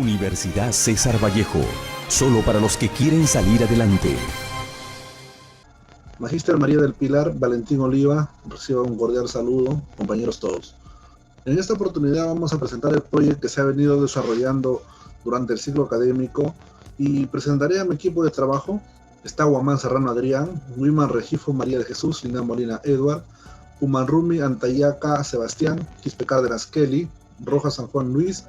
Universidad César Vallejo, solo para los que quieren salir adelante. Magíster María del Pilar Valentín Oliva, reciba un cordial saludo, compañeros todos. En esta oportunidad vamos a presentar el proyecto que se ha venido desarrollando durante el ciclo académico y presentaré a mi equipo de trabajo. Está Guamán Serrano Adrián, Wiman Regifo María de Jesús, Lina Molina Edward, Umanrumi Antayaca Sebastián, Quispe Cárdenas Kelly, Rojas San Juan Luis,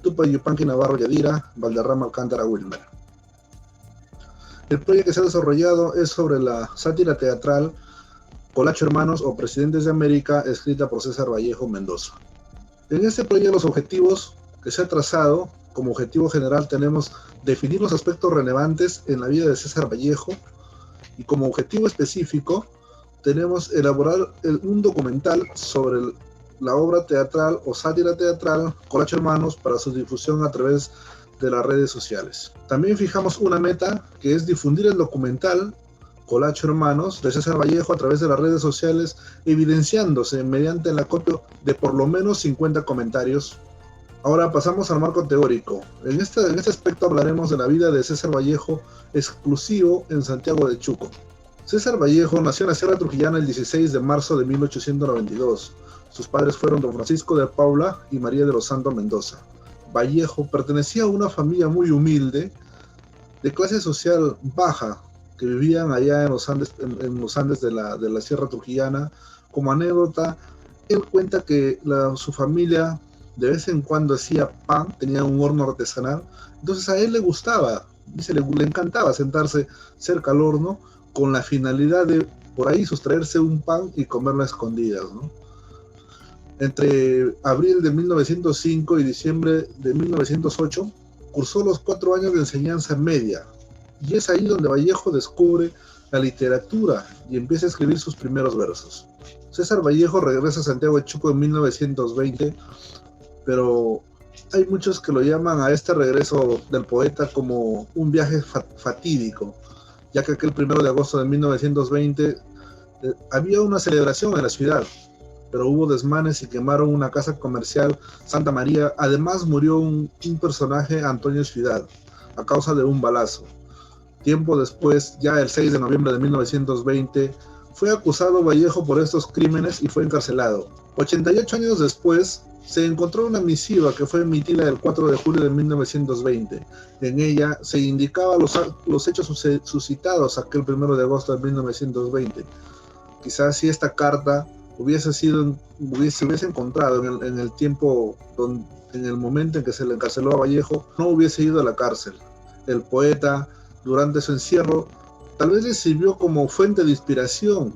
Tupa Yupanqui Navarro Yadira, Valderrama Alcántara Wilmer. El proyecto que se ha desarrollado es sobre la sátira teatral Colacho Hermanos o Presidentes de América, escrita por César Vallejo Mendoza. En este proyecto los objetivos que se ha trazado, como objetivo general tenemos definir los aspectos relevantes en la vida de César Vallejo y como objetivo específico tenemos elaborar un documental sobre la obra teatral o sátira teatral Colacho Hermanos para su difusión a través de las redes sociales. También fijamos una meta que es difundir el documental Colacho Hermanos de César Vallejo a través de las redes sociales, evidenciándose mediante el acopio de por lo menos 50 comentarios. Ahora pasamos al marco teórico. En este aspecto hablaremos de la vida de César Vallejo, exclusivo en Santiago de Chuco. César Vallejo nació en la Sierra Trujillana el 16 de marzo de 1892. Sus padres fueron don Francisco de Paula y María de los Santos Mendoza. Vallejo pertenecía a una familia muy humilde, de clase social baja, que vivían allá en los Andes de la Sierra Trujillana. Como anécdota, él cuenta que su familia de vez en cuando hacía pan, tenía un horno artesanal, entonces a él le gustaba, dice, le encantaba sentarse cerca al horno con la finalidad de por ahí sustraerse un pan y comerlo a escondidas, ¿no? Entre abril de 1905 y diciembre de 1908 cursó los 4 años de enseñanza media, y es ahí donde Vallejo descubre la literatura y empieza a escribir sus primeros versos. César Vallejo regresa a Santiago de Chuco en 1920, pero hay muchos que lo llaman a este regreso del poeta como un viaje fatídico, ya que aquel 1 de agosto de 1920 había una celebración en la ciudad, pero hubo desmanes y quemaron una casa comercial, Santa María. Además murió un personaje, Antonio Ciudad, a causa de un balazo. Tiempo después, ya el 6 de noviembre de 1920, fue acusado Vallejo por estos crímenes y fue encarcelado. 88 años después, se encontró una misiva que fue emitida el 4 de julio de 1920. En ella se indicaba los hechos suscitados aquel 1 de agosto de 1920. Quizás si esta carta se hubiese encontrado en el tiempo, en el momento en que se le encarceló a Vallejo, no hubiese ido a la cárcel. El poeta, durante su encierro, tal vez le sirvió como fuente de inspiración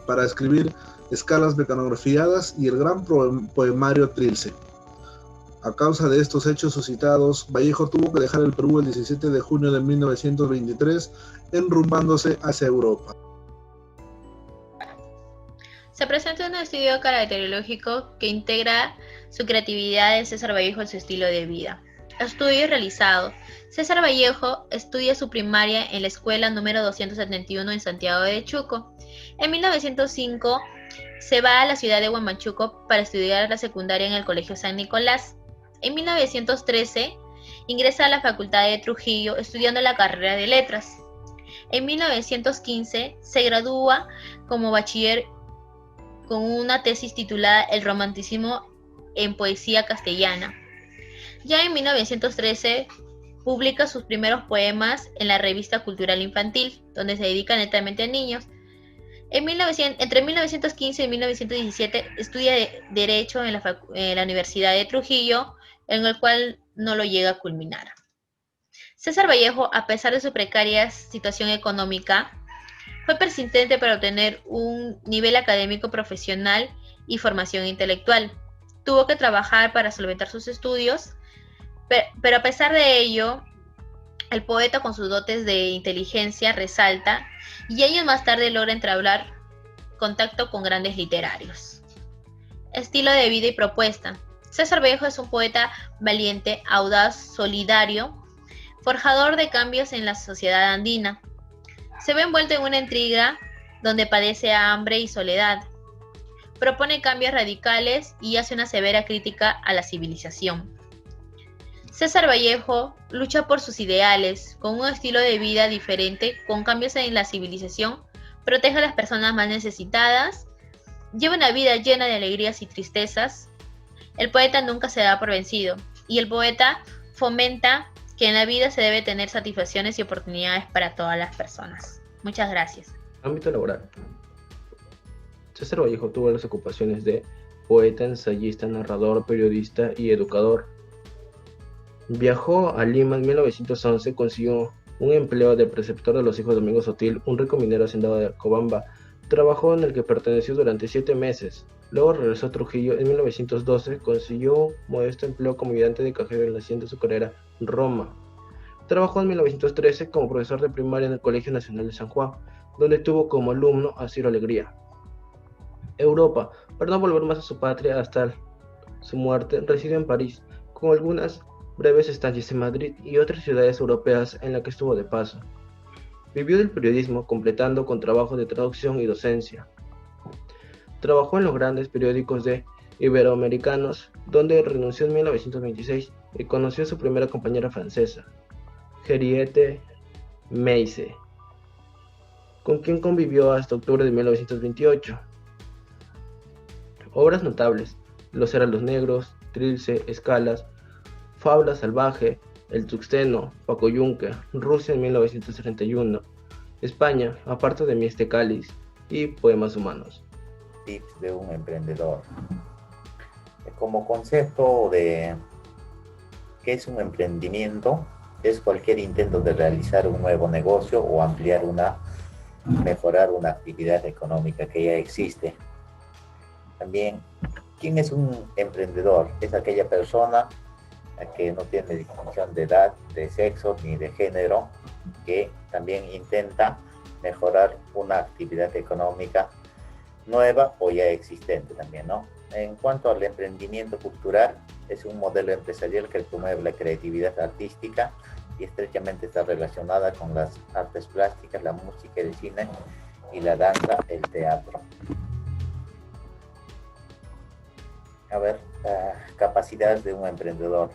para escribir escalas mecanografiadas y el gran poemario Trilce. A causa de estos hechos suscitados, Vallejo tuvo que dejar el Perú el 17 de junio de 1923, enrumbándose hacia Europa. Se presenta un estudio caracterológico que integra su creatividad de César Vallejo en su estilo de vida. Estudio realizado. César Vallejo estudia su primaria en la escuela número 271 en Santiago de Chuco. En 1905 se va a la ciudad de Huamachuco para estudiar la secundaria en el Colegio San Nicolás. En 1913 ingresa a la Facultad de Trujillo estudiando la carrera de Letras. En 1915 se gradúa como bachiller con una tesis titulada El romanticismo en poesía castellana. Ya en 1913 publica sus primeros poemas en la revista Cultural Infantil, donde se dedica netamente a niños. Entre 1915 y 1917 estudia Derecho en la Universidad de Trujillo, en el cual no lo llega a culminar. César Vallejo, a pesar de su precaria situación económica, fue persistente para obtener un nivel académico profesional y formación intelectual. Tuvo que trabajar para solventar sus estudios, pero a pesar de ello, el poeta con sus dotes de inteligencia resalta y años más tarde logra entablar contacto con grandes literarios. Estilo de vida y propuesta. César Vallejo es un poeta valiente, audaz, solidario, forjador de cambios en la sociedad andina. Se ve envuelto en una intriga donde padece hambre y soledad. Propone cambios radicales y hace una severa crítica a la civilización. César Vallejo lucha por sus ideales, con un estilo de vida diferente, con cambios en la civilización, protege a las personas más necesitadas, lleva una vida llena de alegrías y tristezas. El poeta nunca se da por vencido, y el poeta fomenta que en la vida se debe tener satisfacciones y oportunidades para todas las personas. Muchas gracias. Ámbito laboral. César Vallejo tuvo las ocupaciones de poeta, ensayista, narrador, periodista y educador. Viajó a Lima en 1911, consiguió un empleo de preceptor de los hijos de Domingo Sotil, un rico minero hacendado de Cobamba, trabajo en el que perteneció durante 7 meses. Luego regresó a Trujillo en 1912, consiguió un modesto empleo como ayudante de cajero en la hacienda azucarera Roma. Trabajó en 1913 como profesor de primaria en el Colegio Nacional de San Juan, donde tuvo como alumno a Ciro Alegría. Europa, para no volver más a su patria hasta su muerte, residió en París, con algunas breves estancias en Madrid y otras ciudades europeas en las que estuvo de paso. Vivió del periodismo, completando con trabajos de traducción y docencia. Trabajó en los grandes periódicos de iberoamericanos, donde renunció en 1926 y conoció a su primera compañera francesa, Henriette Meise, con quien convivió hasta octubre de 1928. Obras notables: Los Heraldos Negros, Trilce, Escalas, Fábula Salvaje, El Tuxteno, Paco Yunque, Rusia en 1931, España, Aparta de mí este cáliz y Poemas humanos. Tips de un emprendedor. Como concepto de qué es un emprendimiento, es cualquier intento de realizar un nuevo negocio o mejorar una actividad económica que ya existe. También, ¿quién es un emprendedor? Es aquella persona que no tiene distinción de edad, de sexo ni de género, que también intenta mejorar una actividad económica nueva o ya existente también, ¿no? En cuanto al emprendimiento cultural, es un modelo empresarial que promueve la creatividad artística y estrechamente está relacionada con las artes plásticas, la música, el cine y la danza, el teatro. A ver, capacidades de un emprendedor.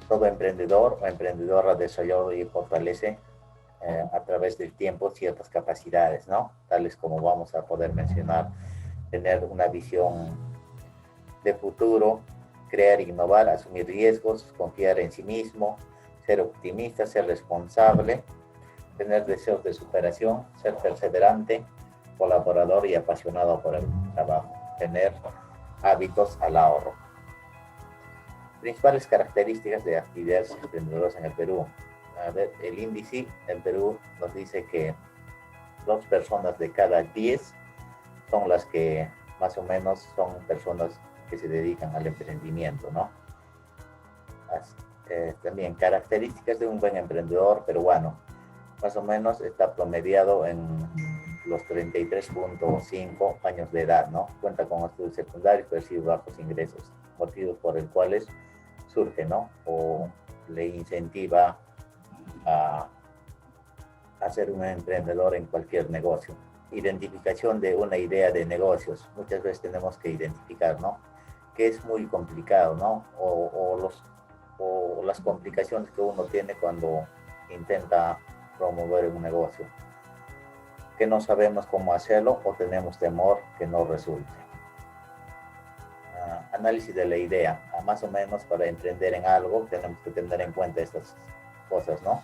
Todo emprendedor o emprendedora desarrolla y fortalece a través del tiempo ciertas capacidades, ¿no? Tales como vamos a poder mencionar: tener una visión de futuro, crear e innovar, asumir riesgos, confiar en sí mismo, ser optimista, ser responsable, tener deseos de superación, ser perseverante, colaborador y apasionado por el trabajo, tener hábitos al ahorro. Principales características de actividades emprendedoras en el Perú. A ver, el índice en Perú nos dice que 2 personas de cada 10 son las que más o menos son personas que se dedican al emprendimiento, ¿no? También características de un buen emprendedor peruano. Más o menos está promediado en los 33.5 años de edad, ¿no? Cuenta con estudios secundarios, percibe bajos ingresos, motivos por el cuales surge, ¿no? O le incentiva a ser un emprendedor en cualquier negocio. Identificación de una idea de negocios. Muchas veces tenemos que identificar, ¿no? Que es muy complicado, ¿no? O las complicaciones que uno tiene cuando intenta promover un negocio. Que no sabemos cómo hacerlo o tenemos temor que no resulte. Análisis de la idea. Más o menos para emprender en algo tenemos que tener en cuenta estas cosas, ¿no?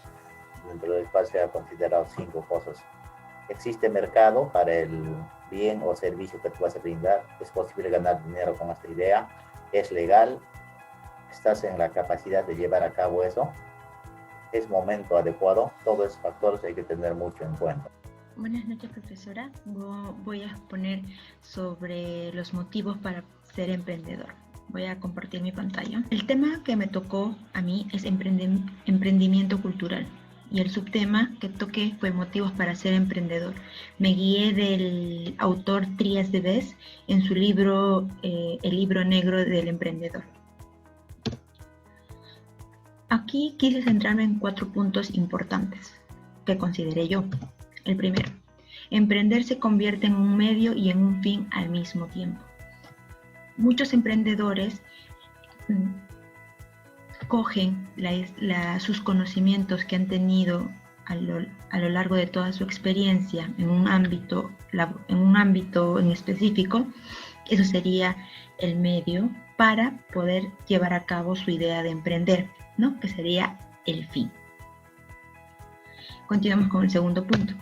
Dentro del espacio se ha considerado 5 cosas. ¿Existe mercado para el bien o servicio que tú vas a brindar? ¿Es posible ganar dinero con esta idea? ¿Es legal? ¿Estás en la capacidad de llevar a cabo eso? ¿Es momento adecuado? Todos esos factores hay que tener mucho en cuenta. Buenas noches, profesora. Voy a exponer sobre los motivos para ser emprendedor. Voy a compartir mi pantalla. El tema que me tocó a mí es emprendimiento cultural. Y el subtema que toqué fue motivos para ser emprendedor. Me guié del autor Trías de Bes en su libro, El libro negro del emprendedor. Aquí quise centrarme en 4 puntos importantes que consideré yo. El primero, emprender se convierte en un medio y en un fin al mismo tiempo. Muchos emprendedores cogen sus conocimientos que han tenido a lo largo de toda su experiencia en un ámbito en específico. Eso sería el medio para poder llevar a cabo su idea de emprender, ¿no? Que sería el fin. Continuamos con el segundo punto,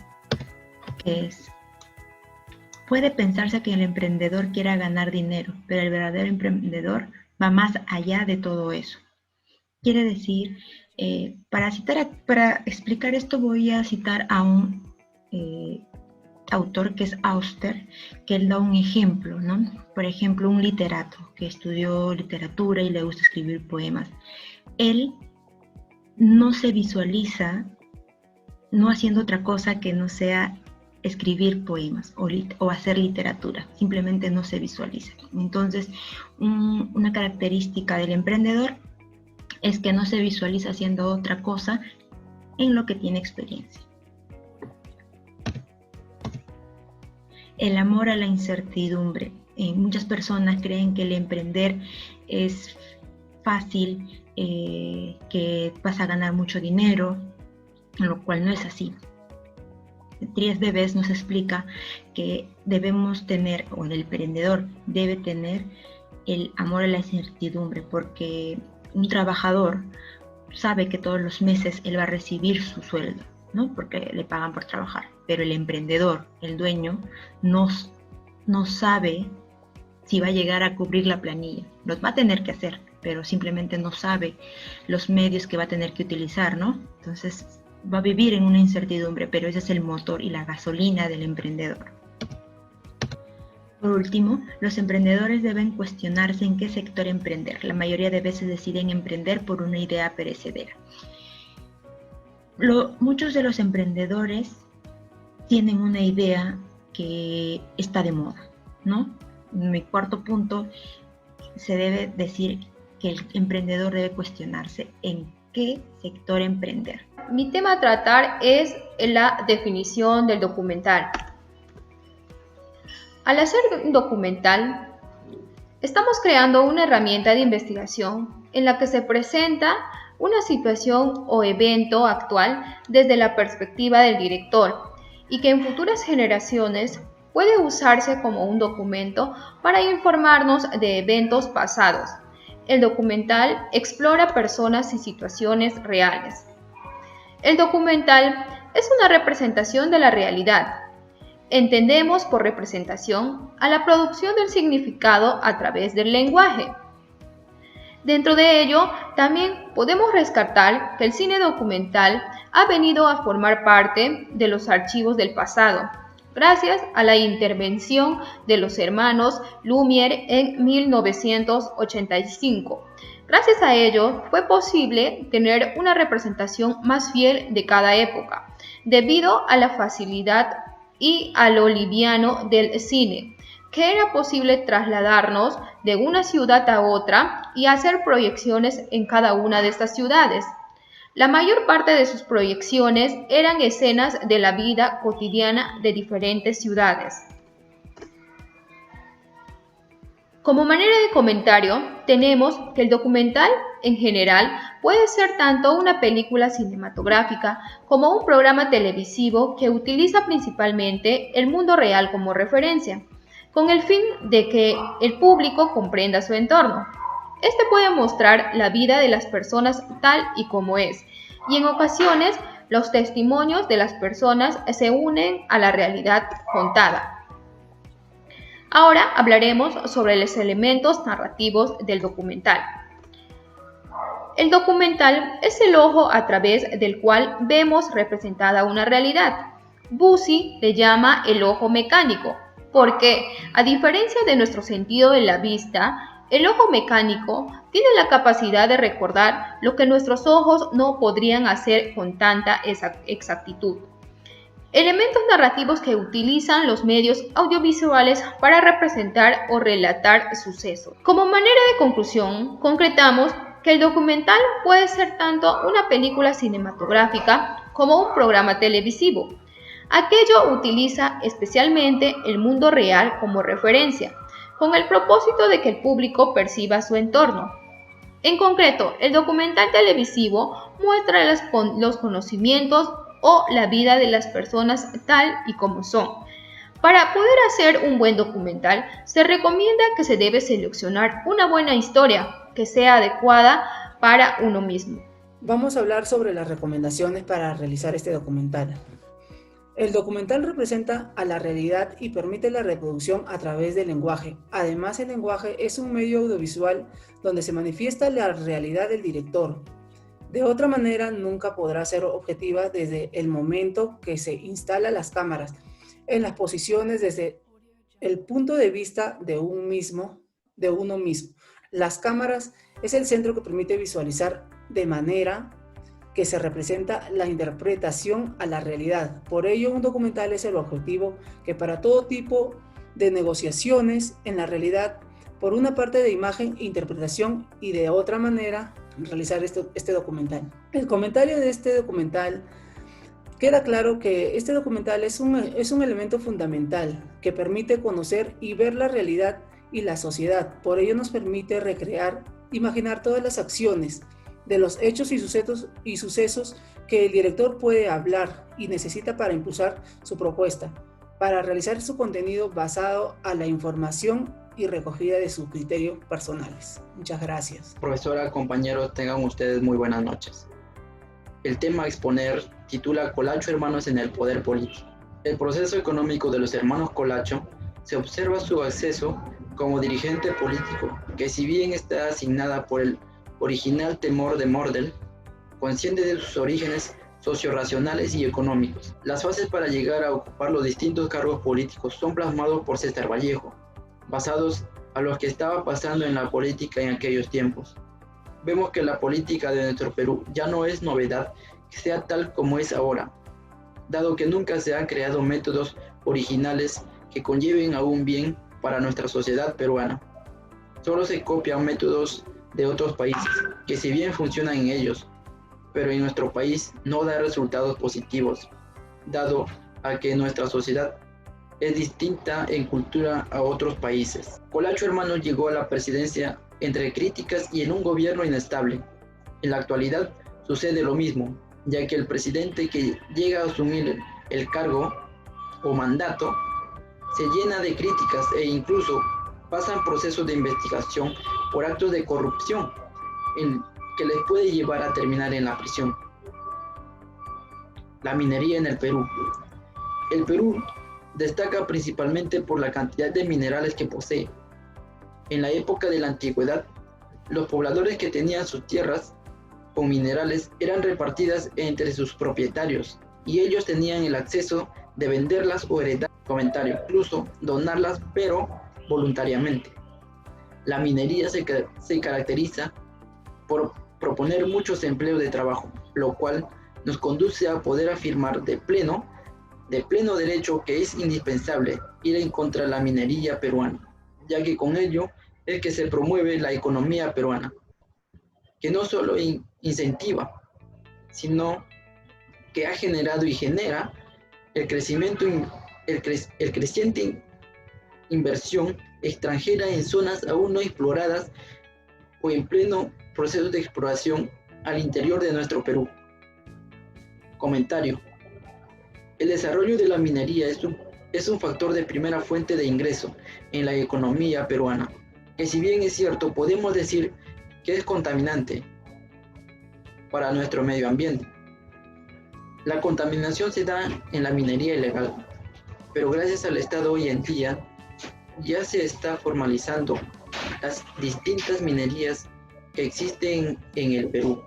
que es: puede pensarse que el emprendedor quiera ganar dinero, pero el verdadero emprendedor va más allá de todo eso. Quiere decir, para explicar esto voy a citar a un autor que es Auster, que él da un ejemplo, ¿no? Por ejemplo, un literato que estudió literatura y le gusta escribir poemas. Él no se visualiza no haciendo otra cosa que no sea escribir poemas o hacer literatura, simplemente no se visualiza. Entonces, una característica del emprendedor es que no se visualiza haciendo otra cosa en lo que tiene experiencia. El amor a la incertidumbre. Muchas personas creen que el emprender es fácil, que vas a ganar mucho dinero, lo cual no es así. Tries Bebés nos explica que debemos tener, o el emprendedor debe tener, el amor a la incertidumbre, porque un trabajador sabe que todos los meses él va a recibir su sueldo, ¿no? Porque le pagan por trabajar. Pero el emprendedor, el dueño, no sabe si va a llegar a cubrir la planilla. Los va a tener que hacer, pero simplemente no sabe los medios que va a tener que utilizar, ¿no? Entonces va a vivir en una incertidumbre, pero ese es el motor y la gasolina del emprendedor. Por último, los emprendedores deben cuestionarse en qué sector emprender. La mayoría de veces deciden emprender por una idea perecedera. Muchos de los emprendedores tienen una idea que está de moda, ¿no? En mi cuarto punto, se debe decir que el emprendedor debe cuestionarse en qué sector emprender. Mi tema a tratar es la definición del documental. Al hacer un documental, estamos creando una herramienta de investigación en la que se presenta una situación o evento actual desde la perspectiva del director y que en futuras generaciones puede usarse como un documento para informarnos de eventos pasados. El documental explora personas y situaciones reales. El documental es una representación de la realidad. Entendemos por representación a la producción del significado a través del lenguaje. Dentro de ello, también podemos rescatar que el cine documental ha venido a formar parte de los archivos del pasado, gracias a la intervención de los hermanos Lumière en 1985. Gracias a ello, fue posible tener una representación más fiel de cada época, debido a la facilidad y a lo liviano del cine, que era posible trasladarnos de una ciudad a otra y hacer proyecciones en cada una de estas ciudades. La mayor parte de sus proyecciones eran escenas de la vida cotidiana de diferentes ciudades. Como manera de comentario, tenemos que el documental, en general, puede ser tanto una película cinematográfica como un programa televisivo que utiliza principalmente el mundo real como referencia, con el fin de que el público comprenda su entorno. Este puede mostrar la vida de las personas tal y como es, y en ocasiones los testimonios de las personas se unen a la realidad contada. Ahora hablaremos sobre los elementos narrativos del documental. El documental es el ojo a través del cual vemos representada una realidad. Bussy le llama el ojo mecánico, porque, a diferencia de nuestro sentido de la vista, el ojo mecánico tiene la capacidad de recordar lo que nuestros ojos no podrían hacer con tanta exactitud. Elementos narrativos que utilizan los medios audiovisuales para representar o relatar sucesos. Como manera de conclusión, concretamos que el documental puede ser tanto una película cinematográfica como un programa televisivo. Aquello utiliza especialmente el mundo real como referencia, con el propósito de que el público perciba su entorno. En concreto, el documental televisivo muestra los conocimientos o la vida de las personas tal y como son. Para poder hacer un buen documental, se recomienda que se debe seleccionar una buena historia que sea adecuada para uno mismo. Vamos a hablar sobre las recomendaciones para realizar este documental. El documental representa a la realidad y permite la reproducción a través del lenguaje. Además, el lenguaje es un medio audiovisual donde se manifiesta la realidad del director. De otra manera, nunca podrá ser objetiva desde el momento que se instala las cámaras, en las posiciones desde el punto de vista de uno mismo. Las cámaras es el centro que permite visualizar de manera que se representa la interpretación a la realidad. Por ello, un documental es el objetivo que para todo tipo de negociaciones en la realidad, por una parte de imagen e interpretación y de otra manera, realizar este documental. El comentario de este documental queda claro que este documental es un elemento fundamental que permite conocer y ver la realidad y la sociedad. Por ello nos permite recrear, imaginar todas las acciones de los hechos y sucesos que el director puede hablar y necesita para impulsar su propuesta, para realizar su contenido basado a la información y recogida de sus criterios personales. Muchas gracias. Profesora, compañeros, tengan ustedes muy buenas noches. El tema a exponer titula Colacho Hermanos en el Poder Político. El proceso económico de los hermanos Colacho se observa su acceso como dirigente político, que si bien está asignada por el original temor de Mordel, consciente de sus orígenes socio-racionales y económicos. Las fases para llegar a ocupar los distintos cargos políticos son plasmados por César Vallejo, basados a lo que estaba pasando en la política en aquellos tiempos. Vemos que la política de nuestro Perú ya no es novedad que sea tal como es ahora, dado que nunca se han creado métodos originales que conlleven a un bien para nuestra sociedad peruana. Solo se copian métodos de otros países, que si bien funcionan en ellos, pero en nuestro país no da resultados positivos, dado a que nuestra sociedad es distinta en cultura a otros países. Colacho Hermanos llegó a la presidencia entre críticas y en un gobierno inestable. En la actualidad sucede lo mismo, ya que el presidente que llega a asumir el cargo o mandato se llena de críticas e incluso pasan procesos de investigación por actos de corrupción que les puede llevar a terminar en la prisión. La minería en el Perú. El Perú destaca principalmente por la cantidad de minerales que posee. En la época de la antigüedad, los pobladores que tenían sus tierras con minerales eran repartidas entre sus propietarios y ellos tenían el acceso de venderlas o heredar, incluso donarlas, pero voluntariamente. La minería se caracteriza por proponer muchos empleos de trabajo, lo cual nos conduce a poder afirmar de pleno derecho que es indispensable ir en contra de la minería peruana, ya que con ello es que se promueve la economía peruana, que no solo incentiva, sino que ha generado y genera el creciente inversión extranjera en zonas aún no exploradas o en pleno proceso de exploración al interior de nuestro Perú. Comentario. El desarrollo de la minería es un factor de primera fuente de ingreso en la economía peruana, que si bien es cierto, podemos decir que es contaminante para nuestro medio ambiente. La contaminación se da en la minería ilegal, pero gracias al Estado hoy en día ya se está formalizando las distintas minerías que existen en el Perú.